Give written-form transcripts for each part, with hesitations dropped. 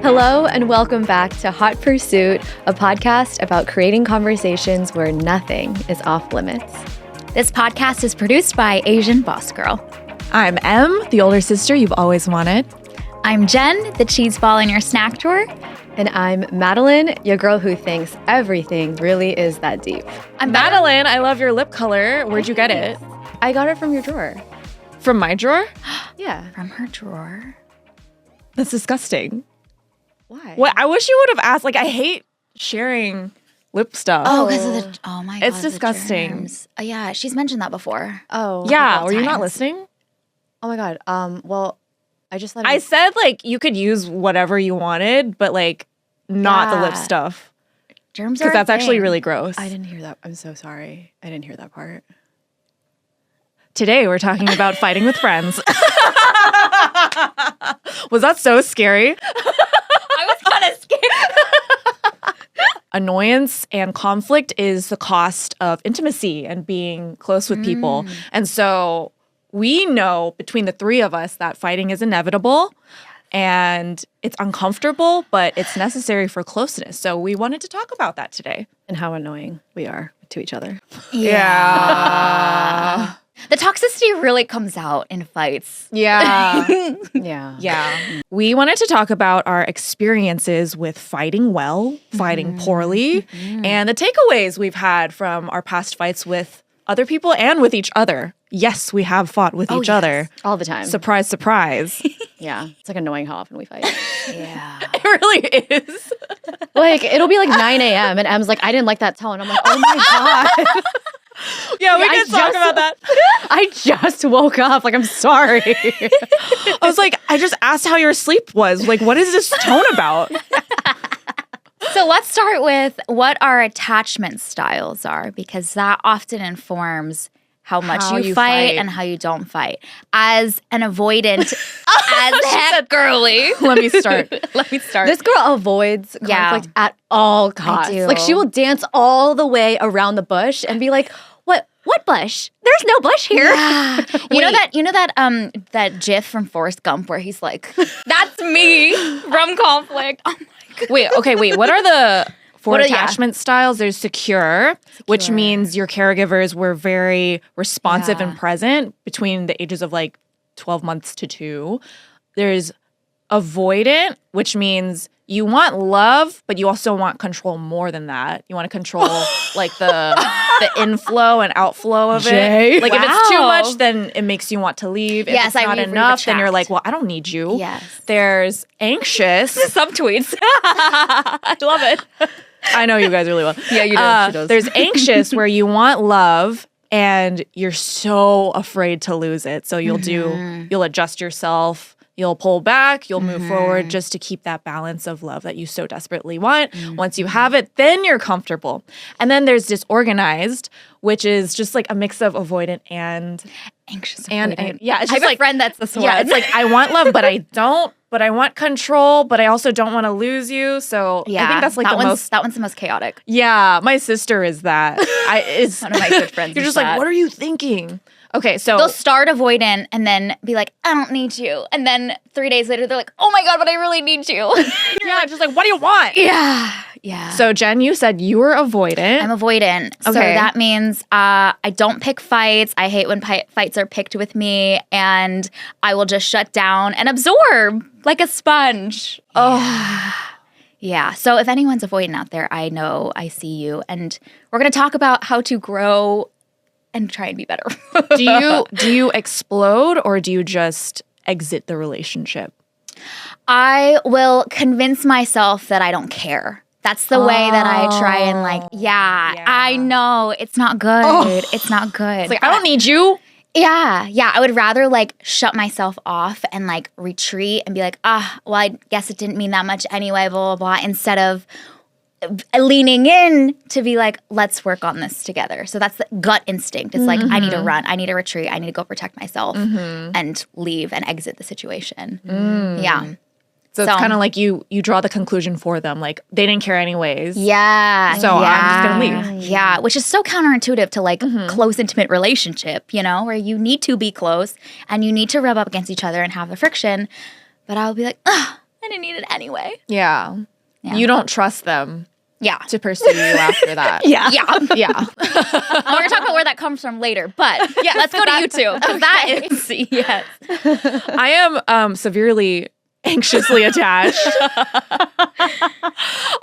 Hello and welcome back to Hot Pursuit, a podcast about creating conversations where nothing is off limits. This podcast is produced by Asian Boss Girl. I'm Em, the older sister you've always wanted. I'm Jen, the cheese ball in your snack drawer. And I'm Madeline, your girl who thinks everything really is that deep. I'm Madeline. I love your lip color. Where'd you get it? I got it from your drawer. From my drawer? Yeah. From her drawer? That's disgusting. Why? What? I wish you would have asked. Like, I hate sharing lip stuff. Oh, because of the, oh my God. It's disgusting. The germs. Yeah, she's mentioned that before. Oh. Yeah, were you not listening? Oh my God. Well, I just let I said, like, you could use whatever you wanted, but, like, not the lip stuff. Germs are Because that's a actually thing. really gross. I didn't hear that. I'm so sorry. I didn't hear that part. Today, we're talking about fighting with friends. Was that so scary? I was kind of scared. Annoyance and conflict is the cost of intimacy and being close with people. And so we know between the three of us that fighting is inevitable and it's uncomfortable, but it's necessary for closeness. So we wanted to talk about that today. And how annoying we are to each other. Yeah. The toxicity really comes out in fights. Yeah. Yeah. Yeah. We wanted to talk about our experiences with fighting well, fighting poorly, and the takeaways we've had from our past fights with other people and with each other. Yes, we have fought with each other. All the time. Surprise, surprise. Yeah. It's like annoying how often we fight. Yeah. It really is. Like, it'll be like 9 a.m. and Em's like, I didn't like that tone. I'm like, oh my God. Yeah, we I can talk just- about that. I just woke up. Like, I'm sorry. I was like, I just asked how your sleep was. Like, what is this tone about? So let's start with what our attachment styles are, because that often informs how much How you you fight fight. and how you don't fight. As an avoidant, as heck girly. Let me start. Let me start. This girl avoids Yeah. conflict at all costs. do. Like, she will dance all the way around the bush and be like, what bush? There's no bush here. Yeah. You know that GIF from Forrest Gump where he's like, "That's me from conflict." Oh my God. Wait. What are the four What are- attachment styles? There's secure, which means your caregivers were very responsive and present between the ages of like 12 months to 2. There's avoidant, which means you want love, but you also want control more than that. You want to control like the inflow and outflow of it. Like if it's too Wow. much, then it makes you want to leave. If Yes, it's I not retract. enough, then you're like, well, I don't need you. Yes. There's anxious. Subtweets. I love it. I know you guys really well. Yeah, you do. She does. There's anxious where you want love and you're so afraid to lose it. So you'll adjust yourself. You'll pull back, you'll move forward just to keep that balance of love that you so desperately want. Once you have it, then you're comfortable. And then there's disorganized, which is just like a mix of avoidant and Anxious. and yeah, it's I just have like a friend that's this one. yeah, it's like I want love, but I don't. But I want control, but I also don't want to lose you. So I think that's like that one's the most chaotic. Yeah, my sister is that. It's One of my good friends You're is just like, that. what are you thinking? Okay, so They'll start avoidant and then be like, I don't need you. And then 3 days later, they're like, oh my God, but I really need you. yeah, just like, what do you want? Yeah. So Jen, you said you were avoidant. I'm avoidant. So Okay. that means I don't pick fights. I hate when fights are picked with me. And I will just shut down and absorb like a sponge. Oh. Yeah. So if anyone's avoidant out there, I know I see you. And we're going to talk about how to grow and try and be better. do you explode or do you just exit the relationship? I will convince myself that I don't care. That's the way that I try and Yeah. I know it's not good. It's not good. It's like, I don't need you. Yeah. I would rather shut myself off and retreat and be like, well, I guess it didn't mean that much anyway, blah, blah, blah, instead of leaning in to be like, let's work on this together. So that's the gut instinct. It's like, I need to run. I need to retreat. I need to go protect myself and leave and exit the situation. Yeah. So it's kind of like you draw the conclusion for them. Like, they didn't care anyways. Yeah. So I'm just going to leave. Yeah, which is so counterintuitive to like close, intimate relationship, you know, where you need to be close and you need to rub up against each other and have the friction. But I'll be like, I didn't need it anyway. Yeah. You don't trust them. Yeah. To pursue you after that. Yeah. Yeah. We're going to talk about where that comes from later. But yeah, let's go to you two. Because that is, yes. I am severely anxiously attached.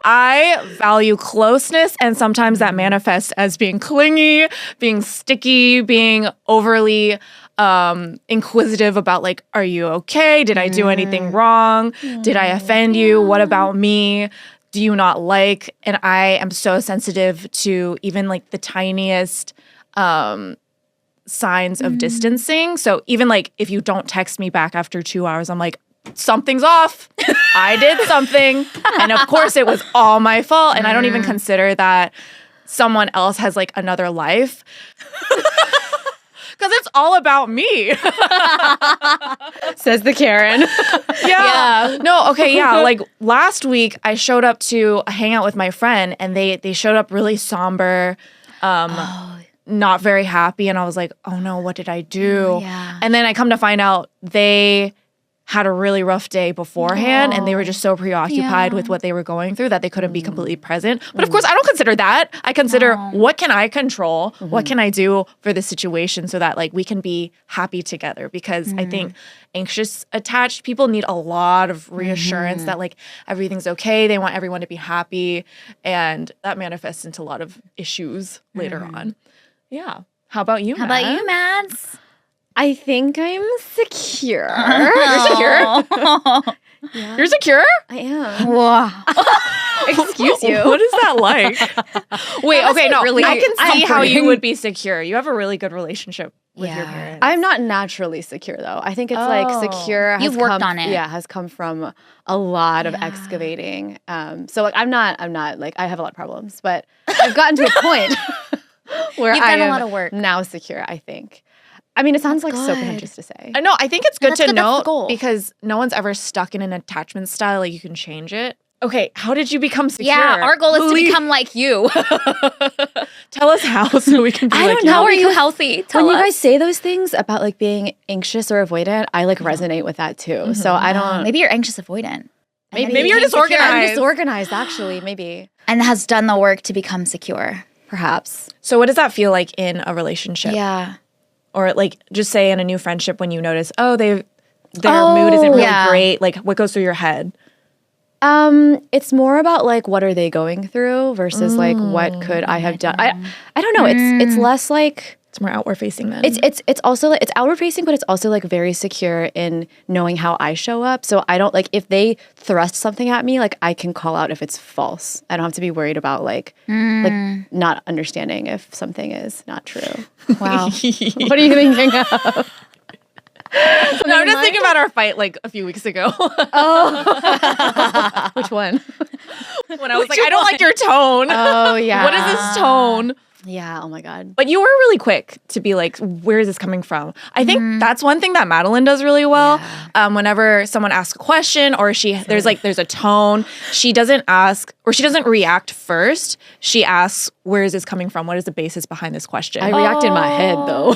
I value closeness, and sometimes that manifests as being clingy, being sticky, being overly inquisitive about like, are you okay? Did I do anything wrong? Did I offend you? What about me? Do you not like? And I am so sensitive to even like the tiniest signs of distancing. So even like if you don't text me back after 2 hours, I'm like, something's off. I did something. And of course it was all my fault. And I don't even consider that someone else has like another life. Because it's all about me. Says the Karen. Yeah. No, okay, yeah. Like last week I showed up to hang out with my friend and they showed up really somber, not very happy. And I was like, oh no, what did I do? Yeah. And then I come to find out they had a really rough day beforehand and they were just so preoccupied with what they were going through that they couldn't be completely present. But of course, I don't consider that. I consider what can I control? What can I do for the situation so that like we can be happy together? Because I think anxious attached people need a lot of reassurance that like everything's okay. They want everyone to be happy. And that manifests into a lot of issues later on. Yeah. How about you, How about you, Mads? I think I'm secure. You're secure? Yeah. You're secure? I am. Wow. Excuse you. What is that like? Wait, okay, no. really I can see how you comforting. would be secure. You have a really good relationship with your parents. I'm not naturally secure though. I think it's like secure. Has You've worked come- on it. Yeah, has come from a lot of excavating. So like I'm not like I have a lot of problems, but I've gotten to a point where You've I done a am lot of work. now secure, I think. I mean, it sounds like so good. pretentious to say. No, I think it's good That's to good, that's the note goal. because no one's ever stuck in an attachment style. Like you can change it. Okay, how did you become secure? Yeah, our goal is to become like you. Tell us how so we can be I like don't you. know. How are you healthy? Tell When us. you guys say those things about like being anxious or avoidant, I like resonate with that too. So I don't. Maybe you're anxious avoidant. Maybe you're I'm disorganized. disorganized, actually. Maybe, And has done the work to become secure. perhaps. So what does that feel like in a relationship? Yeah. Or like just say in a new friendship when you notice, their mood isn't really yeah. great. Like what goes through your head? It's more about like what are they going through versus like what could I have done. I don't know. It's less like It's more outward facing then. it's also like it's outward facing, but it's also like very secure in knowing how I show up. So I don't like if they thrust something at me, like I can call out if it's false. I don't have to be worried about like not understanding if something is not true. Wow. What are you thinking of? No, I'm just thinking about our fight like a few weeks ago. Which one? When I was like, I don't like your tone. Oh yeah. What is this tone? Yeah. Oh my god. But you were really quick to be like, where is this coming from? I think that's one thing that Madeline does really well. Whenever someone asks a question or there's a tone, she doesn't ask or she doesn't react first. She asks, where is this coming from? What is the basis behind this question? I react in my head though.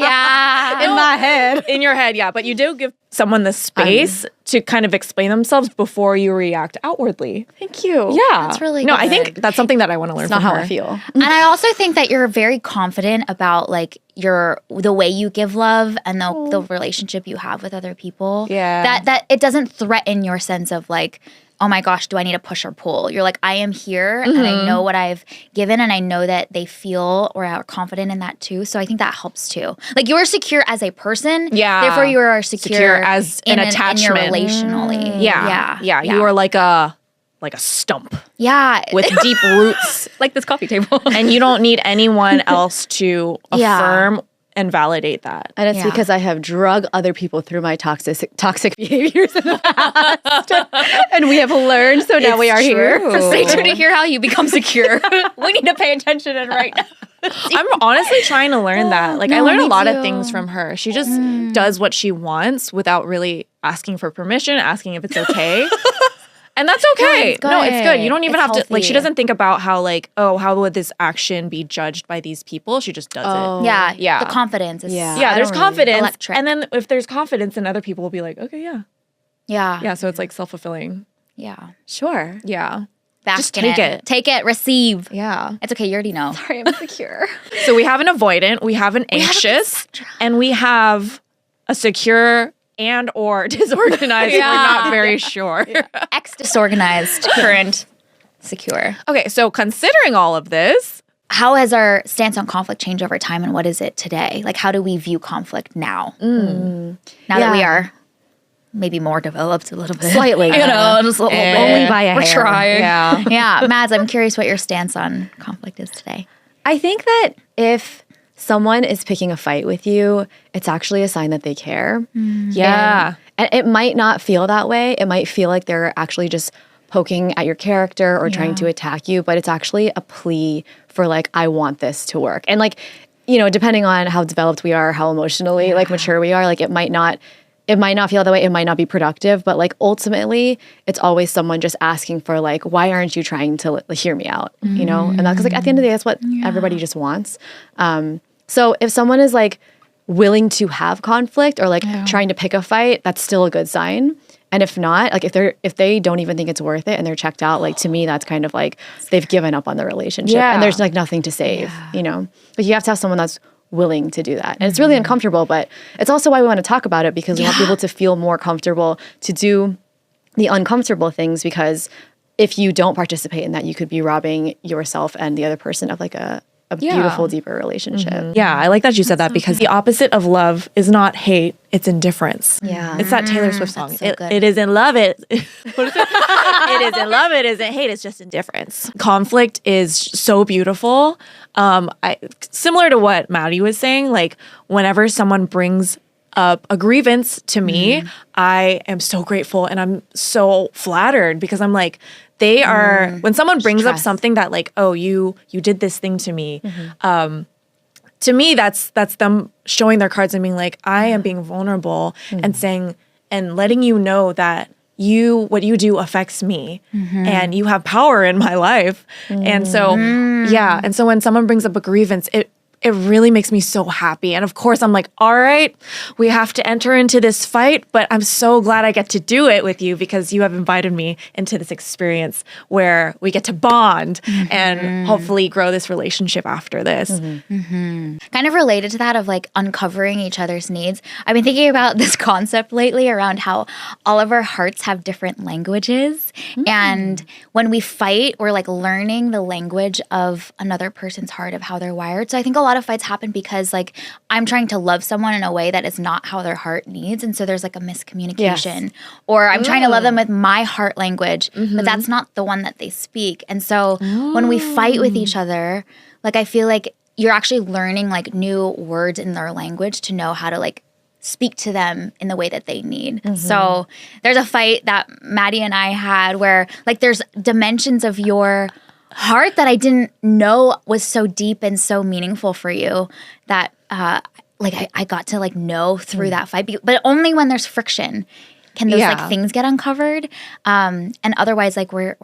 Yeah. In my head. In your head, yeah. But you do give someone the space to kind of explain themselves before you react outwardly. Thank you. Yeah. That's really No, good. I think that's something that I want to learn It's not from how her. I feel. And I also think that you're very confident about like the way you give love and the relationship you have with other people. Yeah. That it doesn't threaten your sense of like, oh my gosh, do I need to push or pull? You're like, I am here and I know what I've given and I know that they feel or are confident in that too. So I think that helps too. Like you're secure as a person. Yeah. Therefore you are secure as an attachment. in your relationally. Yeah. You are like a stump Yeah. with deep roots. like this coffee table. And you don't need anyone else to Yeah. affirm and validate that. And it's Yeah. because I have drug other people through my toxic behaviors in the past. And we have learned, so now we are here. true. Stay tuned to hear how you become secure. We need to pay attention right now. I'm honestly trying to learn that. Like, I No, learn a me lot of too. things from her. She just does what she wants without really asking for permission, asking if it's okay. And that's okay. it's No, it's good. good. You don't even It's have to, like, she healthy. doesn't think about how, like, oh, how would this action be judged by these people? She just does it. Yeah. Yeah. The confidence is Yeah. Yeah, I there's don't really- confidence. Electric. And then if there's confidence, then other people will be like, okay, yeah. Yeah. Yeah, so it's like self-fulfilling. Yeah. Sure. Yeah. Bask Just in take it. Take it. Receive. Yeah. It's okay. You already know. Sorry, I'm insecure. So we have an avoidant, we have an anxious, and we have a secure and or disorganized. We're not very sure. Ex disorganized. Current secure. Okay, so considering all of this, How has our stance on conflict changed over time, and what is it today? Like, how do we view conflict now? Now that we Yeah. are maybe more developed a little bit. Slightly. You know, just a little bit. Only by a We're hair. trying. yeah. Yeah. Mads, I'm curious what your stance on conflict is today. I think that if someone is picking a fight with you, it's actually a sign that they care. Yeah. And it might not feel that way. It might feel like they're actually just poking at your character or trying to attack you, but it's actually a plea for like, I want this to work. And like, you know, depending on how developed we are, how emotionally like mature we are, like it might not feel that way. It might not be productive, but like ultimately it's always someone just asking for like, why aren't you trying to hear me out? You know? And that's 'cause like at the end of the day, that's what everybody just wants. So if someone is like willing to have conflict or like trying to pick a fight, that's still a good sign. And if not, like if they don't even think it's worth it and they're checked out, like to me, that's kind of like they've given up on the relationship and there's like nothing to save, you know? But you have to have someone that's willing to do that. And it's really uncomfortable, but it's also why we want to talk about it because we want people to feel more comfortable to do the uncomfortable things because if you don't participate in that, you could be robbing yourself and the other person of like a beautiful, deeper relationship. Yeah, I like that you said that because the opposite of love is not hate, it's indifference. Yeah. It's that Taylor Swift song. so good. It is in love, what is it? It is in love, it isn't hate, it's just indifference. Conflict is so beautiful. Similar to what Maddie was saying, like whenever someone brings up a grievance to me, I am so grateful and I'm so flattered because I'm like, they are, when someone brings up something that like, oh, you did this thing to me, to me, that's them showing their cards and being like, I am being vulnerable and saying, and letting you know that what you do affects me and you have power in my life. And so, yeah. And so when someone brings up a grievance, it really makes me so happy. And of course, I'm like, all right, we have to enter into this fight, but I'm so glad I get to do it with you because you have invited me into this experience where we get to bond and hopefully grow this relationship after this. Kind of related to that of like uncovering each other's needs. I've been thinking about this concept lately around how all of our hearts have different languages. And when we fight, we're like learning the language of another person's heart of how they're wired. So I think a lot of fights happen because like I'm trying to love someone in a way that is not how their heart needs. And so there's like a miscommunication. Or I'm trying to love them with my heart language, but that's not the one that they speak. And so when we fight with each other, like I feel like you're actually learning like new words in their language to know how to like speak to them in the way that they need. So there's a fight that Maddie and I had where like there's dimensions of your heart that I didn't know was so deep and so meaningful for you that like I got to like know through that fight. But only when there's friction can those like things get uncovered. And otherwise like we're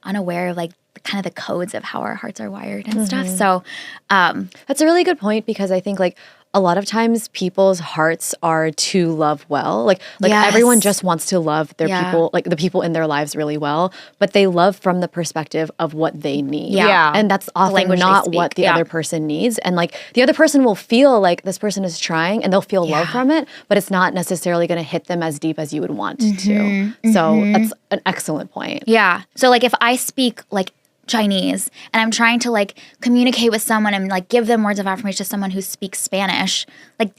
unaware of like kind of the codes of how our hearts are wired and stuff. So That's a really good point because I think like a lot of times people's hearts are to love well. Like everyone just wants to love their people, like the people in their lives really well, but they love from the perspective of what they need. Yeah. And that's often language they not what speak. the other person needs. And like the other person will feel like this person is trying and they'll feel love from it, but it's not necessarily going to hit them as deep as you would want to. So that's an excellent point. yeah. So like if I speak like Chinese and I'm trying to like communicate with someone and like give them words of affirmation to someone who speaks Spanish, like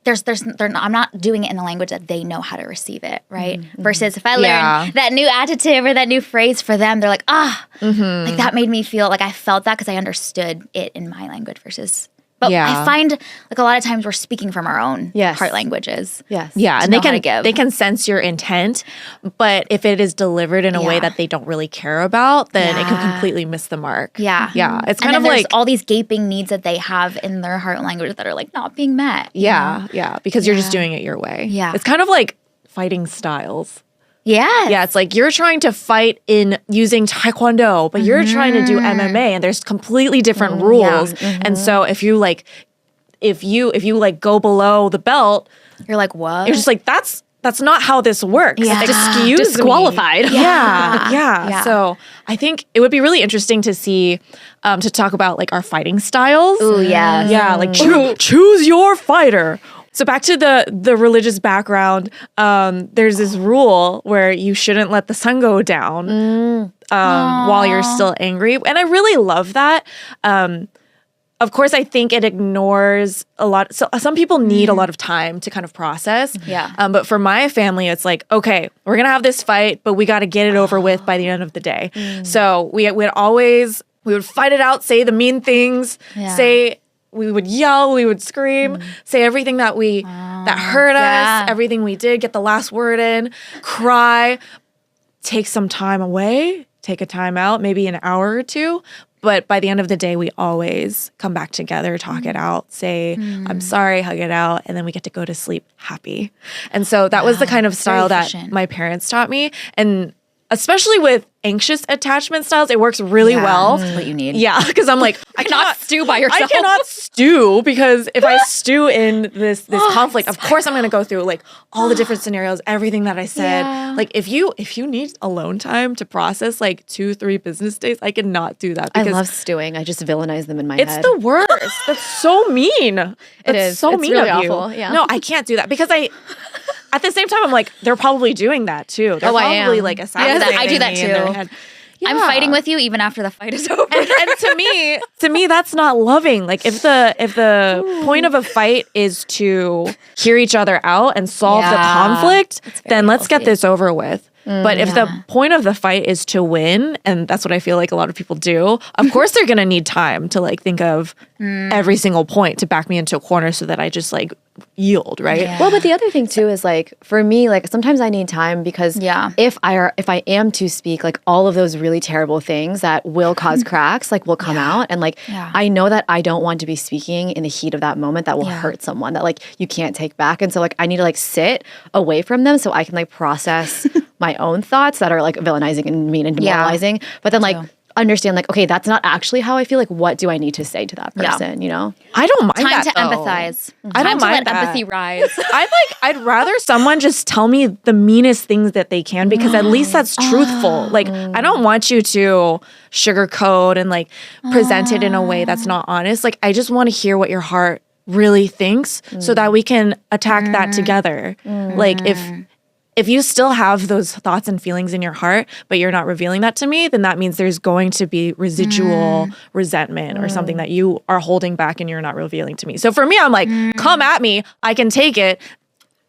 I'm not doing it in the language that they know how to receive it, right? Versus if I learn that new adjective or that new phrase for them, they're like, like that made me feel like I felt that because I understood it in my language versus But Yeah. I find like a lot of times we're speaking from our own Yes. heart languages. Yes. Yeah, and know how to give. they can sense your intent, but if it is delivered in a way Yeah. that they don't really care about, then it can Yeah. completely miss the mark. Yeah. Yeah. It's And kind then of there's like all these gaping needs that they have in their heart language that are like not being met. yeah, because you're just doing it your way. Yeah. It's kind of like fighting styles. Yes. Yeah, it's like you're trying to fight in using taekwondo, but you're trying to do MMA and there's completely different rules. And so if you go below the belt, You're like, what? you're just like that's not how this works. Yeah. Excuse me. Disqualified. Yeah. So I think it would be really interesting to see, to talk about like our fighting styles. Ooh, yes. Yeah, like choose your fighter. So back to the religious background, there's this rule where you shouldn't let the sun go down while you're still angry. And I really love that. Of course, I think it ignores a lot. So some people need a lot of time to kind of process. Yeah. But for my family, it's like, okay, we're going to have this fight, but we got to get it over with by the end of the day. So we would fight it out, say the mean things, we would yell, we would scream, say everything that hurt us, everything we did, get the last word in, cry, take some time away, take a time out, maybe an hour or two. But by the end of the day, we always come back together, talk it out, say, I'm sorry, hug it out, and then we get to go to sleep happy. And so that was the kind of style that efficient. my parents taught me. And especially with anxious attachment styles, it works really well. That's what you need. Yeah, because I'm like, I cannot stew by yourself. I cannot stew because if I stew in this conflict, of course I'm going to go through like all the different scenarios, everything that I said. Yeah. Like if you need alone time to process like 2-3 business days, I cannot do that I because love stewing. I just villainize them in my it's head. the worst. That's so mean. That's is. so It's mean really of you. awful. Yeah. No, I can't do that because at the same time, I'm like, they're probably doing that too. They're Oh, I probably am. like I assassinating do that me in their too. head. I'm Yeah. fighting with you even after the fight is over. And to me, that's not loving. Like if the point of a fight is to hear each other out and solve the Yeah. conflict, then let's get healthy. this over with. But if the point of the fight is to win, and that's what I feel like a lot of people do, of course they're gonna need time to like think of every single point to back me into a corner so that I just like yield, right? Yeah. Well, but the other thing too is like for me, like sometimes I need time because if I am to speak, like all of those really terrible things that will cause cracks, like will come out, and like I know that I don't want to be speaking in the heat of that moment that will hurt someone that like you can't take back, and so like I need to like sit away from them so I can like process my own thoughts that are like villainizing and mean and demoralizing, but then like understand like, okay, that's not actually how I feel. Like, what do I need to say to that person? You know, I don't mind Time that to though. empathize. I don't Time to mind let that. empathy rise. I'd rather someone just tell me the meanest things that they can because at least that's truthful. Like I don't want you to sugarcoat and like present it in a way that's not honest. Like I just want to hear what your heart really thinks so that we can attack that together. Like if you still have those thoughts and feelings in your heart, but you're not revealing that to me, then that means there's going to be residual resentment or something that you are holding back and you're not revealing to me. So for me, I'm like, come at me. I can take it.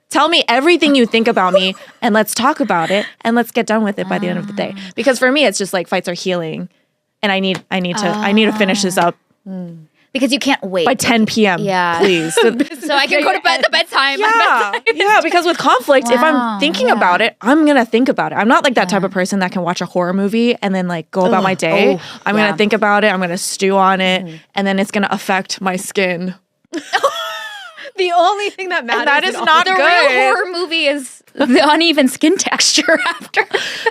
Tell me everything you think about me and let's talk about it and let's get done with it by the end of the day. Because for me, it's just like fights are healing and I need to finish this up Because you can't wait. by 10 p.m. Yeah. please. So, So I can go to bed the bedtime. yeah, because with conflict, if I'm thinking about it, I'm going to think about it. I'm not like that type of person that can watch a horror movie and then like go about my day. I'm going to think about it. I'm going to stew on it and then it's going to affect my skin. the only thing that matters. And that is not The good. real horror movie is the uneven skin texture after.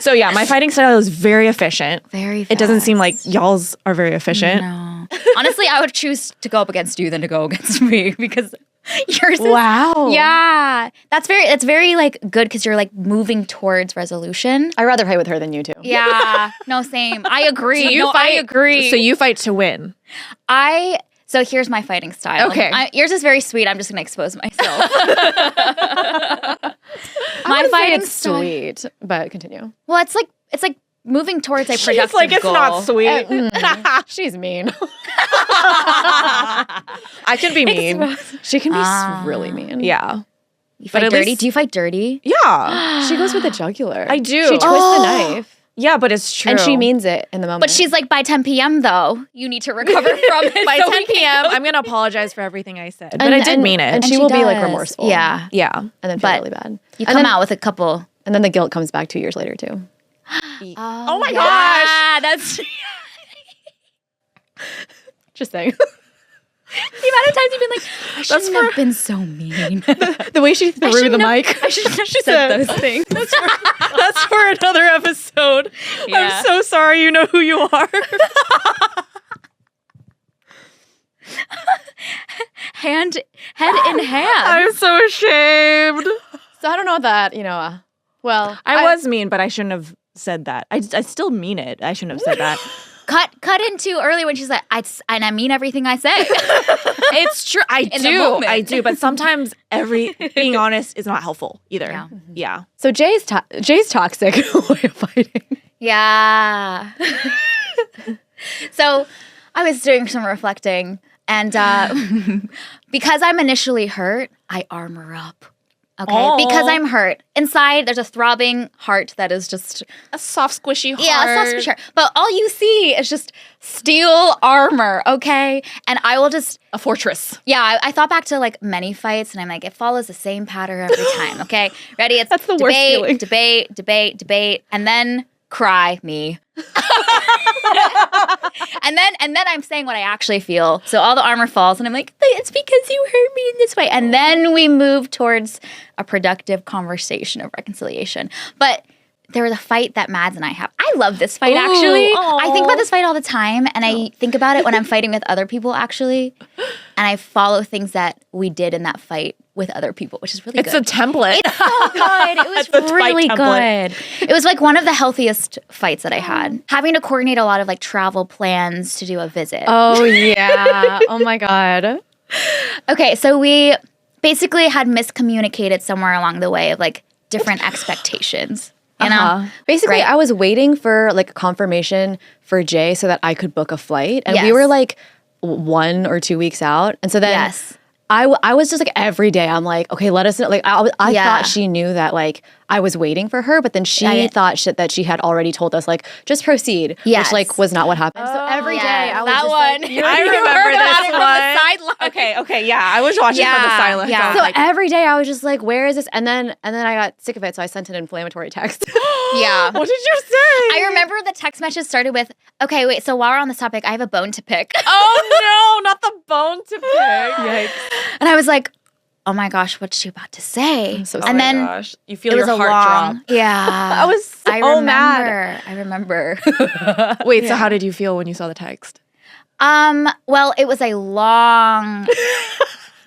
So yeah, my fighting style is very efficient. Very It doesn't seem fast. like y'all's are very efficient. No. Honestly, I would choose to go up against you than to go against me because yours is Wow. Yeah. That's very like good because you're like moving towards resolution. I'd rather fight with her than you two. Yeah. No, same. I agree. I agree. So you fight to win. So here's my fighting style. Okay. Yours is very sweet. I'm just gonna expose myself. My Fight fighting it's style. sweet, but continue. Well, it's like moving towards a productive It's like it's goal. not sweet. She's mean. I can be mean. She can be really mean. Yeah. You But fight at dirty? least- Do you fight dirty? Yeah. She goes with the jugular. I do. She twists the knife. Yeah, but it's true. And she means it in the moment. But she's like, by 10 p.m. though, you need to recover from it. By so 10 we can p.m., go. I'm going to apologize for everything I said. But I did mean it. And she will be like remorseful. Yeah. Yeah. And then feel really bad. You come out with a couple. And then the guilt comes back 2 years later too. Oh my gosh. Yeah, that's Just saying. the amount of times you've been like, I shouldn't have been so mean. The way she threw the mic. I shouldn't have said those things. That's for another episode. Yeah. I'm so sorry. You know who you are. Head in hand. I'm so ashamed. So I don't know that, well. I was mean, but I shouldn't have said that. I still mean it. I shouldn't have said that. Cut in too early when she's like, I mean everything I say. It's true. I In the moment. do. But sometimes being honest is not helpful either. Yeah. Yeah. So Jay's toxic way of fighting. Yeah. So I was doing some reflecting, and because I'm initially hurt, I armor up. Okay, Oh. because I'm hurt. Inside, there's a throbbing heart that is just A soft, squishy heart. yeah, soft squishy. But all you see is just steel armor. Okay, and I will just A fortress. yeah. I thought back to like many fights, and I'm like, it follows the same pattern every time. Okay, ready? It's That's the worst feeling. debate, and then cry me. and then I'm saying what I actually feel. So all the armor falls, and I'm like, it's because you hurt me in this way. And then we move towards a productive conversation of reconciliation. But there was a fight that Mads and I have. I love this fight, actually. I think about this fight all the time, and I think about it when I'm fighting with other people, actually. And I follow things that we did in that fight with other people, which is really It's good. a template. It's so good. It was The fight really template. good. It was like one of the healthiest fights that I had. Having to coordinate a lot of like travel plans to do a visit. Oh yeah. Oh my God. Okay, so we basically had miscommunicated somewhere along the way of like different expectations. You know? Basically, Right. I was waiting for like confirmation for Jay so that I could book a flight, and we Yes. were like 1 or 2 weeks out, and so then Yes. I was just like every day I'm like, okay, let us know. Like I Yeah. thought she knew that like I was waiting for her, but then she thought that she had already told us like just proceed, Yes. which like was not what happened. So every day Yes, I was that just one. like, I You remember heard about this it from the sideline. Okay, yeah. I was watching from the Yeah, silence. yeah. I was so like, every day I was just like, where is this? And then I got sick of it, so I sent an inflammatory text. Yeah. what did you say? I remember the text message started with, okay, wait, so while we're on this topic, I have a bone to pick. Oh no, not the bone to pick. Yikes. And I was like, oh my gosh, what's she about to say? I'm so and sorry. then Gosh, you feel it your was a heart long, drop. yeah. I was so mad. I remember. Wait, so how did you feel when you saw the text? Well, it was a long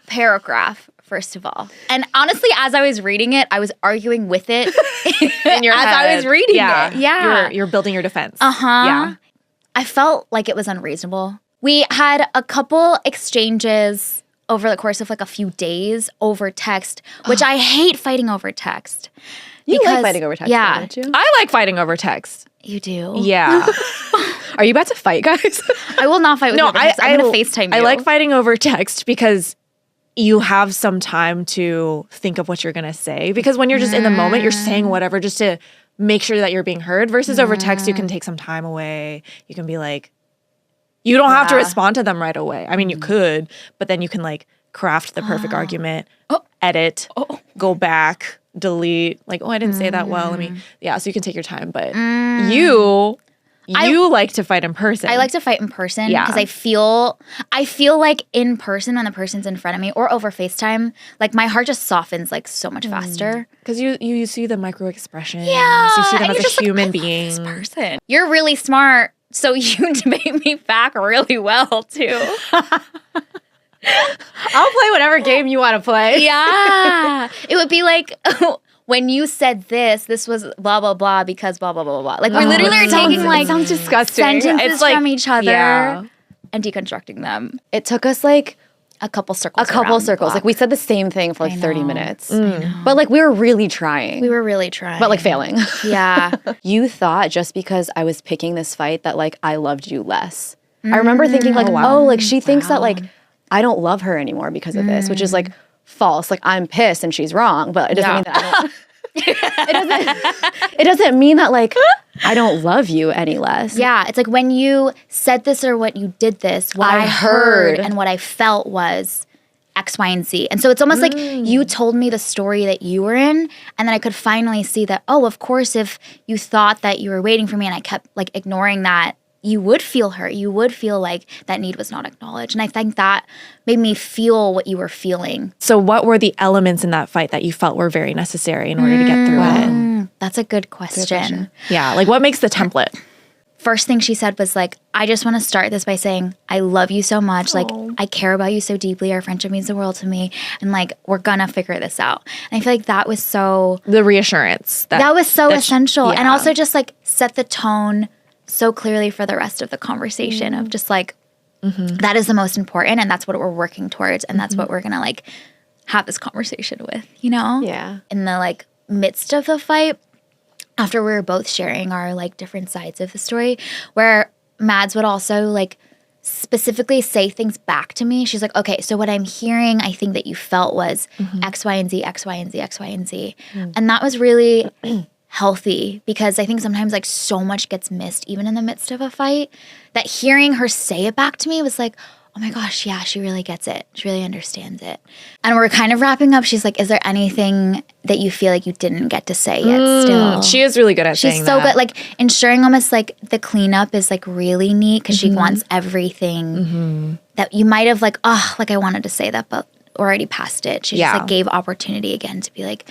paragraph, first of all. And honestly, as I was reading it, I was arguing with it In your as head. I was reading it. Yeah. You're building your defense. Uh-huh. Yeah. I felt like it was unreasonable. We had a couple exchanges over the course of like a few days over text, which I hate fighting over text. You like because- fighting over text, yeah. don't you? I like fighting over text. You do? Yeah. Are you about to fight, guys? I will not fight with you over text. I'm going to FaceTime you. I like fighting over text because you have some time to think of what you're going to say. Because when you're just in the moment, you're saying whatever just to make sure that you're being heard. Versus over text, you can take some time away. You can be like, you don't have to respond to them right away. I mean, you could, but then you can like craft the perfect argument, edit, go back, delete. Like, oh, I didn't say that well. Let me, so you can take your time. But you like to fight in person. I like to fight in person Yeah. because I feel like in person when the person's in front of me or over FaceTime, like my heart just softens like so much faster. Because you see the micro expressions. Yeah, You see them and as you're a just like, human I love being. this person. You're really smart, so you debate me back really well too. I'll play whatever game you want to play. Yeah. It would be like when you said this was blah blah blah because blah blah blah blah. Like we literally are taking like sounds disgusting. sentences It's like- from each other yeah. and deconstructing them. It took us like A couple circles. a couple around the circles. block. Like we said the same thing for like I 30 know. minutes. But like we were really trying. we were really trying. but like failing. Yeah. You thought just because I was picking this fight that like I loved you less. I remember thinking like, oh, like she thinks that like I don't love her anymore because of this, which is like false. Like I'm pissed and she's wrong, but it doesn't mean that I don't. it doesn't mean that like I don't love you any less. Yeah, it's like when you said this or what you did this, what I heard and what I felt was X, Y, and Z. And so it's almost like you told me the story that you were in, and then I could finally see that, oh, of course, if you thought that you were waiting for me and I kept like ignoring that, you would feel hurt. You would feel like that need was not acknowledged. And I think that made me feel what you were feeling. So what were the elements in that fight that you felt were very necessary in order to get through it? That's a good question. Yeah, like what makes the template? First thing she said was like, I just want to start this by saying, I love you so much. Like, I care about you so deeply. Our friendship means the world to me. And like, we're gonna figure this out. And I feel like that was so... The reassurance. That was so essential. And also just like set the tone so clearly for the rest of the conversation of just like, that is the most important. And that's what we're working towards. And that's what we're gonna like have this conversation with, you know? Yeah. In the like midst of the fight, after we were both sharing our like different sides of the story, where Mads would also like specifically say things back to me. She's like, okay, so what I'm hearing, I think that you felt was X, Y, and Z, X, Y, and Z, X, Y, and Z. And that was really healthy because I think sometimes like so much gets missed even in the midst of a fight that hearing her say it back to me was like, oh my gosh, yeah, she really gets it. She really understands it. And we're kind of wrapping up. She's like, is there anything that you feel like you didn't get to say yet still? She is really good at saying that. She's so good. Like ensuring almost like the cleanup is like really neat because she wants everything that you might have like, oh, like I wanted to say that, but already passed it. She just like gave opportunity again to be like,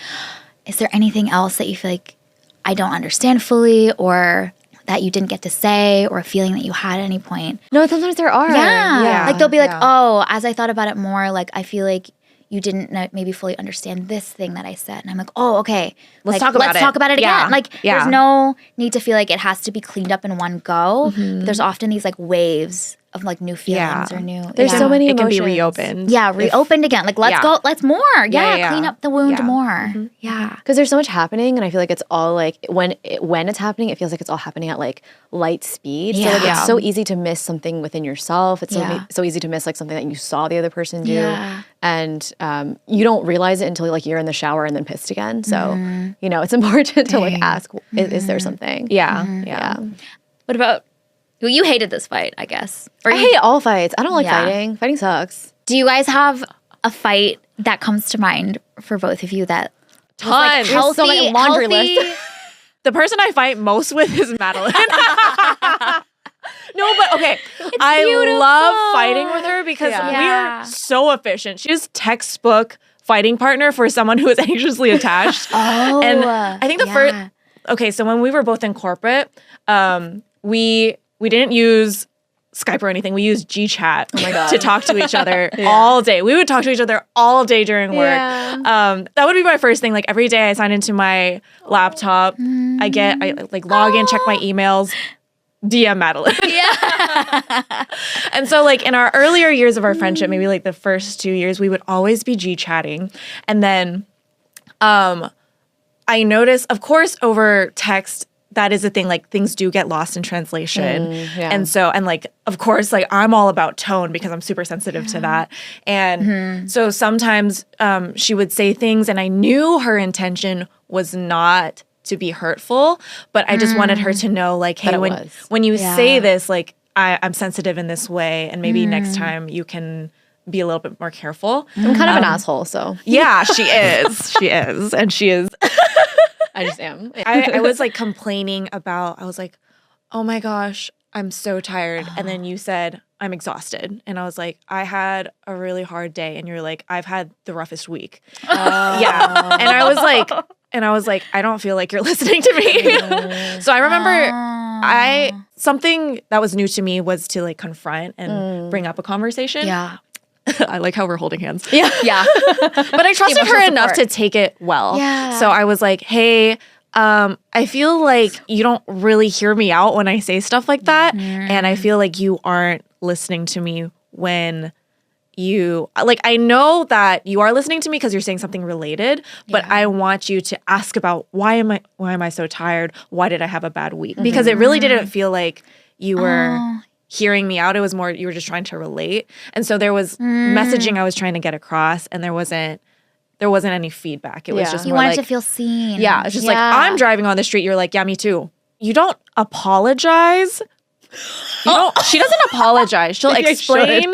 is there anything else that you feel like I don't understand fully or that you didn't get to say or a feeling that you had at any point? No, sometimes there are. Yeah. Like they'll be like, oh, as I thought about it more, like I feel like you didn't maybe fully understand this thing that I said. And I'm like, oh, okay. Let's like, talk about it. Let's talk about it again. Like Yeah. there's no need to feel like it has to be cleaned up in one go. But there's often these like waves of like new feelings or new. There's so many It can be emotions. reopened. Yeah, reopened again. Like let's go, let's more. Yeah, clean up the wound more. Yeah. Because there's so much happening, and I feel like it's all like when it's happening, it feels like it's all happening at like light speed. So like it's so easy to miss something within yourself. It's so easy to miss like something that you saw the other person do, and you don't realize it until like you're in the shower and then pissed again. So you know it's important to like ask, is there something? Yeah. What about? Well, you hated this fight, I guess. Or I hate all fights. I don't like fighting. Fighting sucks. Do you guys have a fight that comes to mind for both of you that Tons. like healthy, so many laundry list. The person I fight most with is Madeline. No, but okay. I love fighting with her because we are so efficient. She's textbook fighting partner for someone who is anxiously attached. And I think the first... Okay, so when we were both in corporate, we didn't use Skype or anything. We used GChat to talk to each other all day. We would talk to each other all day during work. That would be my first thing. Like every day I sign into my laptop. I like log in, check my emails, DM Madeline. And so like in our earlier years of our friendship, maybe like the first 2 years, we would always be GChatting. And then I noticed, of course, over text, that is a thing, like things do get lost in translation. And so, and like, of course, like I'm all about tone because I'm super sensitive to that. And so sometimes she would say things and I knew her intention was not to be hurtful, but I just wanted her to know like, hey, when you say this, like I'm sensitive in this way and maybe next time you can be a little bit more careful. I'm kind of an asshole, so. Yeah, she is. She is. And she is. I just am. I was like complaining about, I was like, oh my gosh, I'm so tired. And then you said, I'm exhausted. And I was like, I had a really hard day. And you're like, I've had the roughest week. Yeah. And I was like, I don't feel like you're listening to me. So I remember something that was new to me was to like confront and bring up a conversation. Yeah. I like how we're holding hands. Yeah. But I trusted her enough to take it well. Yeah. So I was like, hey, I feel like you don't really hear me out when I say stuff like that. And I feel like you aren't listening to me when you, like, I know that you are listening to me because you're saying something related, but I want you to ask about why am I so tired? Why did I have a bad week? Because it really didn't feel like you were hearing me out. It was more, you were just trying to relate. And so there was messaging I was trying to get across and there wasn't there wasn't any feedback. It was Yeah. just You more wanted like, to feel seen. yeah, it's just like, Yeah. I'm driving on the street. You're like, yeah, me too. You don't apologize. She doesn't apologize. She'll Maybe I explain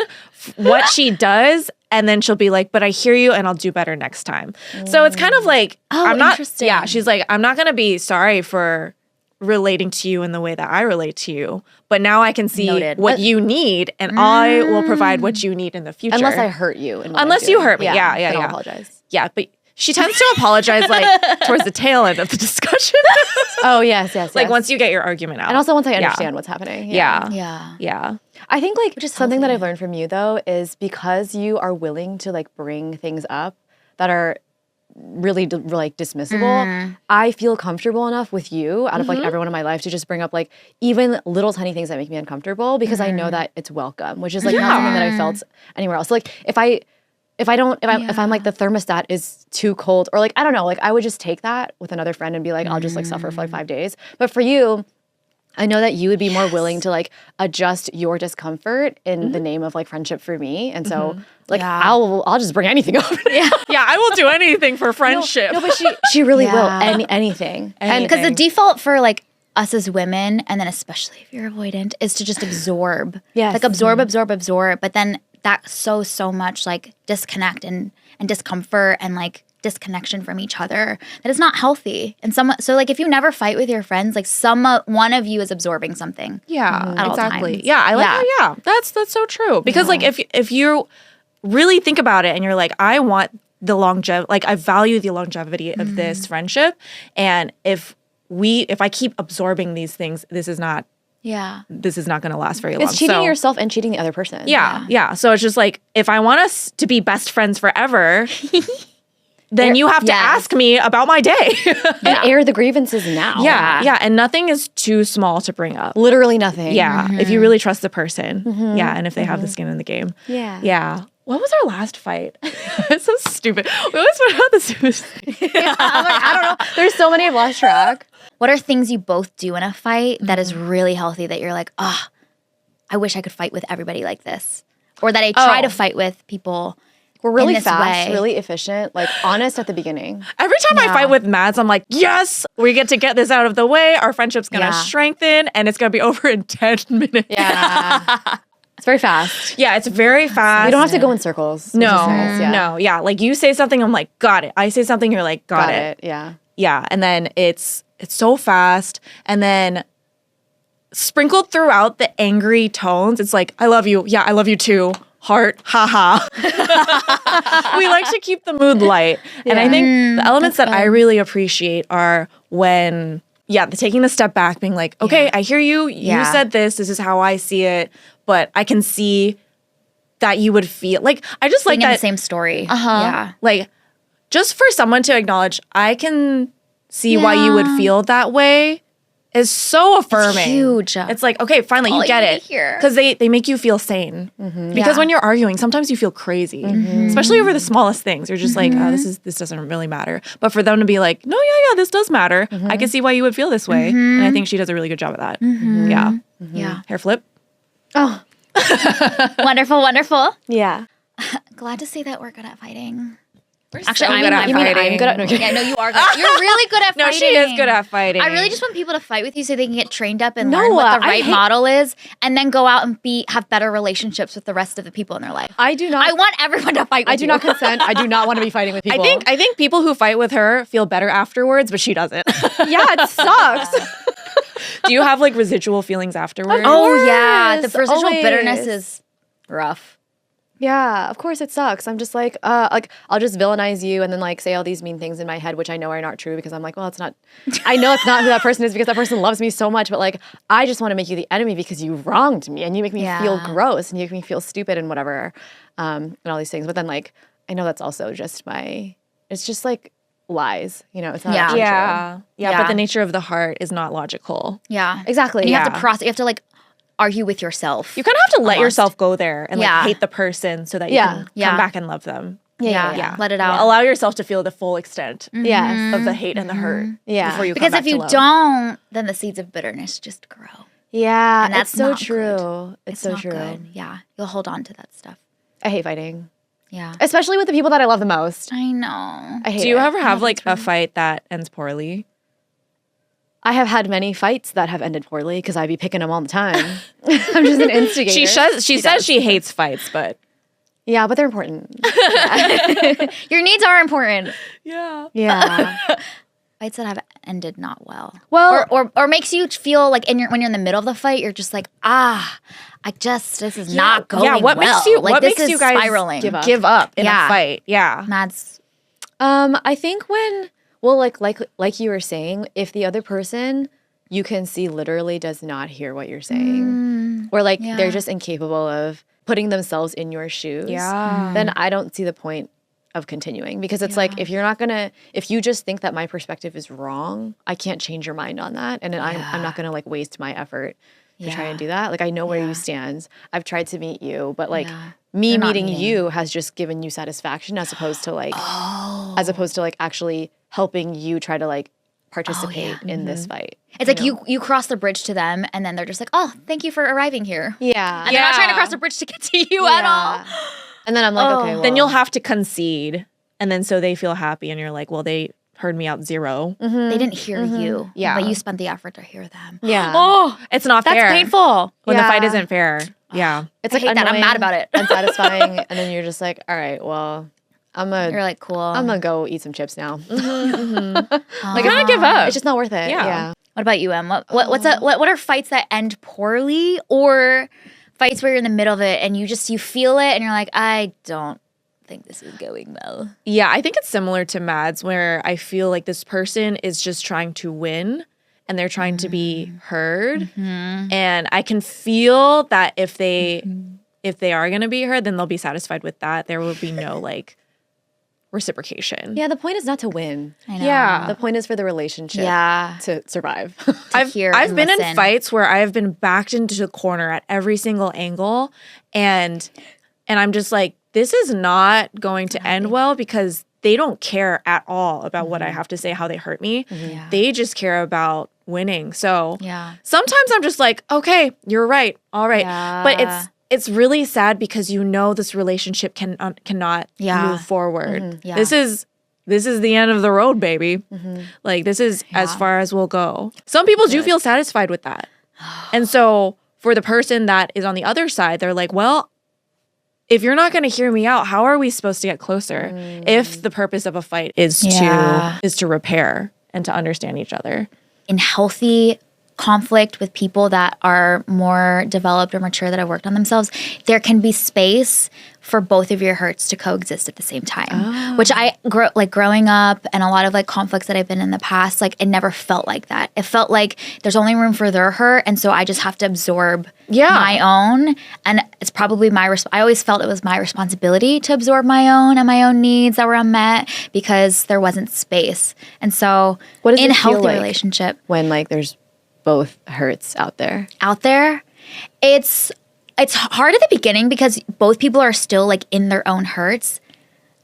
what she does, and then she'll be like, but I hear you and I'll do better next time. So it's kind of like, I'm not, interesting. yeah, she's like, I'm not going to be sorry for relating to you in the way that I relate to you, but now I can see Noted. what you need, and I will provide what you need in the future. Unless I hurt you. in what I'm Unless you doing. hurt me. Yeah, then I'll yeah. apologize. Yeah, but she tends to apologize like towards the tail end of the discussion. Oh, yes. Like once you get your argument out. And also once I Yeah. understand what's happening. Yeah. Yeah. Yeah. I think like is something that healthy. I've learned from you though is because you are willing to like bring things up that are really like dismissible, I feel comfortable enough with you out of like everyone in my life to just bring up like even little tiny things that make me uncomfortable because I know that it's welcome, which is like not something that I felt anywhere else. So, like if I'm like the thermostat is too cold or like I don't know, like I would just take that with another friend and be like I'll just like suffer for like 5 days. But for you, I know that you would be more willing to like adjust your discomfort in the name of like friendship for me. And so like I'll just bring anything up. Yeah, I will do anything for friendship. No, but she really will. Yeah. Anything. And because the default for like us as women, and then especially if you're avoidant, is to just absorb. Yes. Like absorb. But then that so much like disconnect and discomfort and like disconnection from each other that is not healthy. And so like if you never fight with your friends, like one of you is absorbing something. Yeah, At all exactly. times. Yeah, I like Yeah. how, that's so true. Because like if you really think about it and you're like, I want the longevity, like I value the longevity of this friendship, and if I keep absorbing these things, this is not Yeah. going to last very long. It's cheating So- yourself and cheating the other person. Yeah. So it's just like, if I want us to be best friends forever, then you have to Yes. ask me about my day. And air the grievances now. Yeah. And nothing is too small to bring up. Literally nothing. Yeah. If you really trust the person. Yeah. And if they have the skin in the game. Yeah. Yeah. What was our last fight? It's so stupid. We always put out the suicide. I'm like, I don't know. There's so many I've lost track. What are things you both do in a fight that is really healthy that you're like, I wish I could fight with everybody like this? Or that I try to fight with people. We're really this fast, way. really efficient, like honest at the beginning. Every time I fight with Mads, I'm like, yes, we get to get this out of the way. Our friendship's going to Yeah. strengthen, and it's going to be over in 10 minutes. Yeah. It's very fast. Yeah, it's very fast. We don't have to go in circles. which is nice. Yeah. No, yeah. Like you say something, I'm like, got it. I say something, you're like, got it. Yeah. Yeah, and then it's so fast, and then sprinkled throughout the angry tones, it's like, I love you. Yeah, I love you too. Heart, haha. We like to keep the mood light. And I think the elements that I really appreciate are when, taking the step back, being like, okay, I hear you. You Yeah. said this is how I see it, but I can see that you would feel like, I just like Being in that. the same story. Yeah. Like, just for someone to acknowledge, I can see why you would feel that way is so affirming. huge. It's like, okay, finally, all you get you it. need to hear. Because they make you feel sane. Because when you're arguing, sometimes you feel crazy, especially over the smallest things. You're just like, oh, this doesn't really matter. But for them to be like, no, yeah, this does matter. I can see why you would feel this way. And I think she does a really good job at that. Yeah. Yeah. Hair flip. Oh. Wonderful, wonderful. Yeah. Glad to see that we're good at fighting. Actually, I'm good at You mean fighting. I'm good at? No, Yeah, no, you are good. You're really good at No, fighting. she is good at fighting. I really just want people to fight with you so they can get trained up and No, learn what the I right hate- model is, and then go out and have better relationships with the rest of the people in their life. I do not. I want everyone to fight with I do not consent. I do not want to be fighting with people. I think people who fight with her feel better afterwards, but she doesn't. Yeah, it sucks. Do you have like residual feelings afterwards? Oh yeah, the course, residual always. bitterness is rough. Yeah, of course it sucks. I'm just like I'll just villainize you and then like say all these mean things in my head, which I know are not true because I'm like, well, it's not. I know it's not who that person is because that person loves me so much, but like I just want to make you the enemy because you wronged me and you make me feel gross and you make me feel stupid and whatever, and all these things. But then like I know that's also just it's just like lies, you know. It's not actually true. Yeah, Yeah. but the nature of the heart is not logical. Yeah, Exactly. And you have Yeah. to process. You have to like argue with yourself. You kind of have to let Almost. yourself go there and like Yeah. hate the person so that you Yeah. can Yeah. come back and love them. Yeah. Let it out. Allow yourself to feel the full extent Yes. of the hate and the hurt Yeah. before you come Because back if you to love. don't, then the seeds of bitterness just grow. Yeah, And that's it's so not true. good. It's so not true. good. Yeah, you'll hold on to that stuff. I hate fighting. Yeah. especially with the people that I love the most. I know. I hate Do you it. ever have like a fight that ends poorly? I have had many fights that have ended poorly because I be picking them all the time. I'm just an instigator. She says she hates fights, but Yeah, but they're important. Your needs are important. yeah. Yeah. Fights that have ended not well. Well- or makes you feel like when you're in the middle of the fight, you're just like, this is not going well. What makes you like what this makes is you guys spiraling. give up in Yeah. a fight? Yeah. Mads. I think like you were saying, if the other person you can see literally does not hear what you're saying, or like they're just incapable of putting themselves in your shoes, then I don't see the point of continuing, because it's like if you just think that my perspective is wrong, I can't change your mind on that, and I'm not gonna like waste my effort to try and do that. Like I know where you stand. I've tried to meet you, but like me You're not meeting meeting. you has just given you satisfaction as opposed to like actually helping you try to like participate in this fight. It's like you cross the bridge to them, and then they're just like, oh, thank you for arriving here. Yeah. And they're not trying to cross the bridge to get to you at all. And then I'm like, okay, well. Then you'll have to concede, and then so they feel happy, and you're like, well, they heard me out 0. They didn't hear you. Yeah. But you spent the effort to hear them. Yeah. Oh, It's not that's fair painful. when the fight Yeah. isn't fair. Yeah. It's I like hate that. I'm annoying, mad about it. unsatisfying, and then you're just like, all right, well, You're like, cool. I'm gonna go eat some chips now. Like kind of give up. It's just not worth it. Yeah. Yeah. What about you, Em? What are fights that end poorly, or fights where you're in the middle of it and you feel it and you're like, I don't think this is going well. Yeah, I think it's similar to Mads, where I feel like this person is just trying to win and they're trying to be heard. And I can feel that if they are going to be heard, then they'll be satisfied with that. There will be no like reciprocation. Yeah, the point is not to win. I know. Yeah. The point is for the relationship to survive. I've hear been and in listen. fights where I have been backed into the corner at every single angle, and I'm just like, this is not going to end well, because they don't care at all about what I have to say, how they hurt me. Yeah. They just care about winning. So Yeah. sometimes I'm just like, okay, you're right. All right. Yeah. But it's really sad, because this relationship cannot move forward. Yeah. This is the end of the road, baby. Like this is as far as we'll go. Some people do feel satisfied with that. And so for the person that is on the other side, they're like, well, if you're not going to hear me out, how are we supposed to get closer? If the purpose of a fight is to repair and to understand each other. In healthy conflict with people that are more developed or mature, that have worked on themselves, there can be space for both of your hurts to coexist at the same time. Which growing up, and a lot of like conflicts that I've been in the past, like it never felt like that. It felt like there's only room for their hurt, and so I just have to absorb my own. And it's probably I always felt it was my responsibility to absorb my own and my own needs that were unmet, because there wasn't space. And so What does in it a feel healthy like relationship when like there's both hurts out there? It's hard at the beginning, because both people are still like in their own hurts.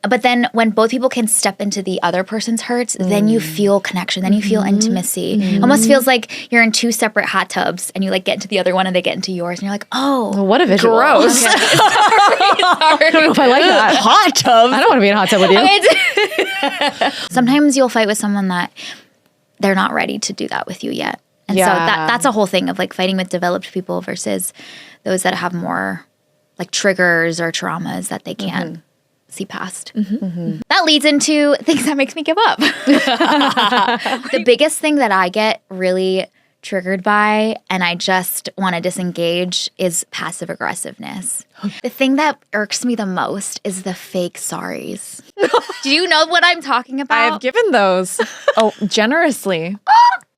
But then when both people can step into the other person's hurts, then you feel connection, then you feel intimacy. Almost feels like you're in two separate hot tubs, and you like get into the other one and they get into yours, and you're like, oh, What a visual. Gross. I don't know if I like that. Hot tub. I don't want to be in a hot tub with you. Sometimes you'll fight with someone that they're not ready to do that with you yet. And so that's a whole thing of like fighting with developed people versus those that have more like triggers or traumas that they can't see past. That leads into things that makes me give up. The biggest thing that I get really triggered by and I just want to disengage is passive aggressiveness. The thing that irks me the most is the fake sorries. Do you know what I'm talking about? I have given those generously.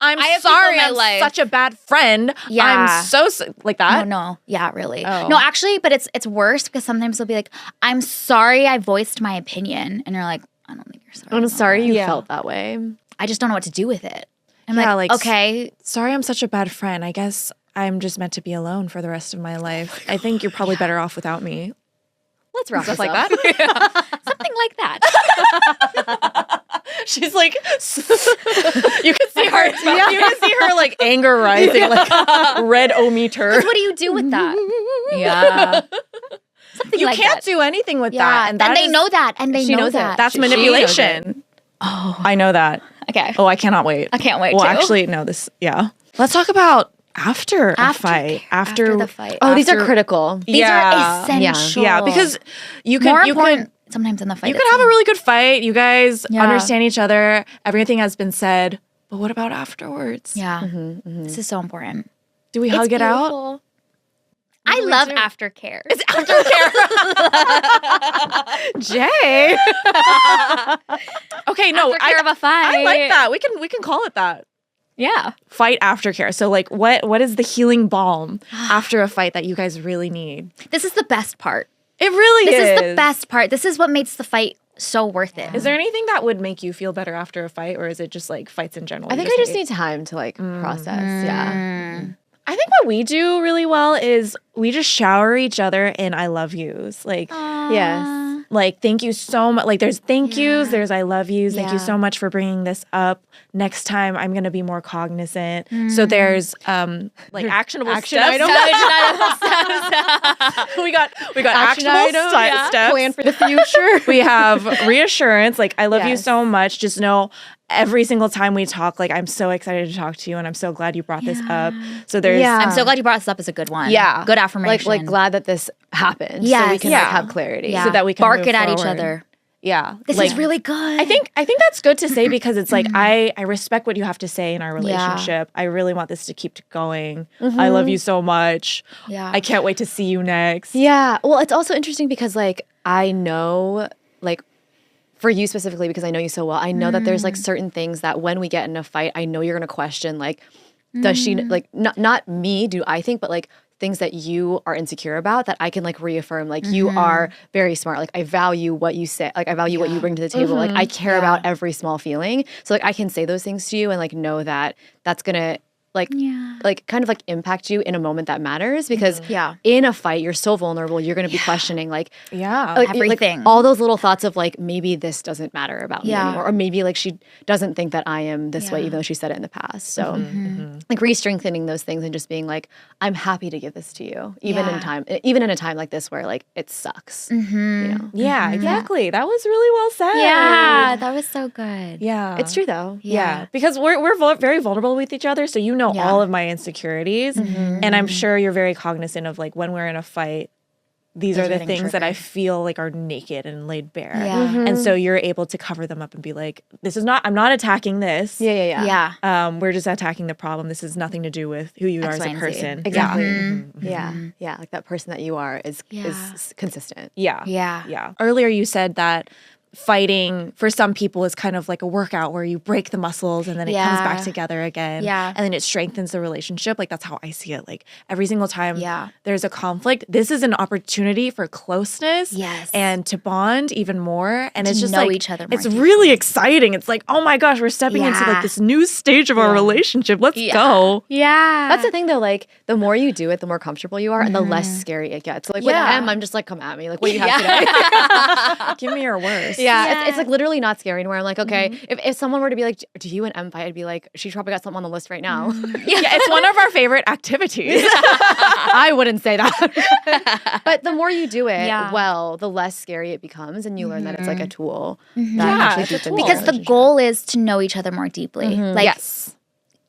I'm I have sorry, people in I'm my life. such a bad friend. Yeah. I'm so like that. No. Yeah, really. Oh. No, actually, but it's worse because sometimes they'll be like, I'm sorry I voiced my opinion. And you're like, I don't think you're sorry. I'm about sorry that. you felt that way. I just don't know what to do with it. I'm Yeah, like, like, okay. Sorry, I'm such a bad friend. I guess I'm just meant to be alone for the rest of my life. I think you're probably better off without me. Let's wrap Stuff this like up. that. Something like that. She's like, you can see her. You can see her like anger rising, like red ometer. What do you do with that? Yeah. anything You like can't that. do anything with Yeah, that. and that they is- know that, and they she know knows it. that. That's She knows manipulation. Oh, I know that. Okay. Oh, I cannot wait. I can't wait, Well, too. actually, no. Let's talk about after a fight. After the fight. Oh, these are after- critical. These are essential. Yeah, because you more can important sometimes in the fight. you can have a really good fight. You guys Yeah. understand each other. Everything has been said. But what about afterwards? Yeah. This is so important. Do we hug it out? I do we love do? aftercare. Jay. Okay, no, Aftercare of a fight. I like that. We can call it that. Yeah. Fight aftercare. So like what is the healing balm after a fight that you guys really need? This is the best part. It really This is the best part. This is what makes the fight so worth it. Is there anything that would make you feel better after a fight, or is it just like fights in general? I think I just need time to like process. Yeah. I think what we do really well is we just shower each other in I love yous. Like Yes. like thank you so much. Like there's thank yous, there's I love yous. Thank you Yeah. so much for bringing this up. Next time I'm going to be more cognizant. So there's like actionable Action steps. items. we got Action actionable items, steps. Plan for the future. We have reassurance, like I love you Yes. so much. Just know every single time we talk, like I'm so excited to talk to you and I'm so glad you brought this up. So there's Yeah. I'm so glad you brought this up as a good one. Yeah. Good affirmation. Like glad that this happened. So Yes. we can Yeah. like have clarity. yeah. so that we can bark move it at each forward. other. Yeah. This like, is really good. I think that's good to say because it's like I respect what you have to say in our relationship. I really want this to keep going. I love you so much. Yeah. I can't wait to see you next. Yeah. Well, it's also interesting because like I know like for you specifically because I know you so well, I know that there's like certain things that when we get in a fight, I know you're going to question like does she like not me do I think but like things that you are insecure about that I can like reaffirm like you are very smart, like I value what you say, like I value what you bring to the table, like I care about every small feeling, so like I can say those things to you and like know that that's gonna like kind of like impact you in a moment that matters because in a fight you're so vulnerable, you're gonna be questioning like like Everything. all those little thoughts of like maybe this doesn't matter about me Yeah. anymore, or maybe like she doesn't think that I am this way even though she said it in the past. So like re-strengthening those things and just being like I'm happy to give this to you even in a time like this where like it sucks. You know? Yeah, exactly. That was really well said. Yeah, that was so good. Yeah. It's true though. Yeah, because we're very vulnerable with each other, so you know all of my insecurities, and I'm sure you're very cognizant of like when we're in a fight, these are the getting things that I triggered. feel like are naked and laid bare, Yeah. and so you're able to cover them up and be like, I'm not attacking this. Yeah. We're just attacking the problem. This has nothing to do with who you are X, as Y, a and Z. person. Exactly. Yeah. Like that person that you are is consistent. Yeah. Yeah. Yeah. Earlier you said that fighting for some people is kind of like a workout where you break the muscles and then it comes back together again. Yeah. And then it strengthens the relationship. Like that's how I see it. Like every single time Yeah. there's a conflict, this is an opportunity for closeness Yes. and to bond even more. And it's just know like each other more it's really exciting. It's like, oh my gosh, we're stepping into Yeah. like this new stage of our relationship. Let's go. Yeah. That's the thing though, like the more you do it, the more comfortable you are and the less scary it gets. So, like with Em, I'm just like, come at me. Like what do you have today? Give me your worst. Yeah, it's like literally not scary anymore. I'm like, okay, if someone were to be like, do you and Em fight? I'd be like, she's probably got something on the list right now. Yeah, it's one of our favorite activities. I wouldn't say that. But the more you do it well, the less scary it becomes and you learn that it's like a tool. That actually it's a deepens tool. because the relationship. goal is to know each other more deeply. Like Yes.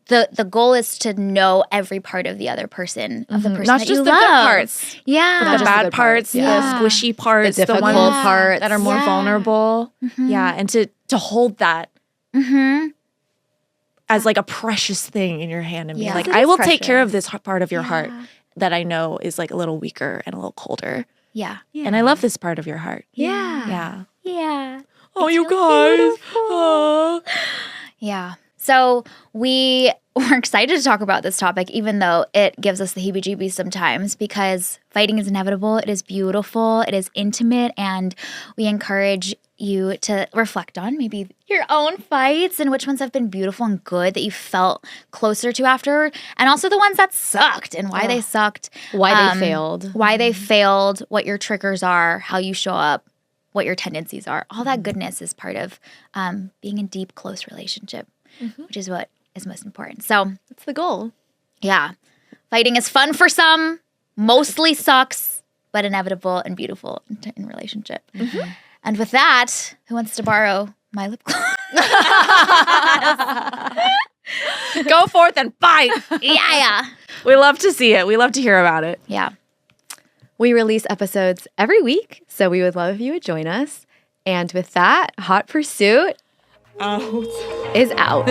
the goal is to know every part of the other person, of the person Not that just you the love. good parts. Yeah. The just the bad good parts, parts, yeah. the squishy parts, The difficult ones parts. that are more Yeah. vulnerable. Yeah, and to hold that as like a precious thing in your hand and be Yeah. like, It I is will take care precious. of this part of your heart that I know is like a little weaker and a little colder. Yeah. And I love this part of your heart. Yeah. Yeah. Yeah. Oh, you guys. Oh. Yeah. So we were excited to talk about this topic, even though it gives us the heebie-jeebies sometimes, because fighting is inevitable. It is beautiful. It is intimate. And we encourage you to reflect on maybe your own fights and which ones have been beautiful and good that you felt closer to after, and also the ones that sucked and why they sucked. Why they failed. Why they failed, what your triggers are, how you show up, what your tendencies are. All that goodness is part of being in deep, close relationship, which is what is most important. So, That's the goal. yeah, fighting is fun for some, mostly sucks, but inevitable and beautiful in relationship. And with that, who wants to borrow my lip gloss? Go forth and fight. Yeah. We love to see it. We love to hear about it. Yeah. We release episodes every week, so we would love if you would join us. And with that, Hot Pursuit is out.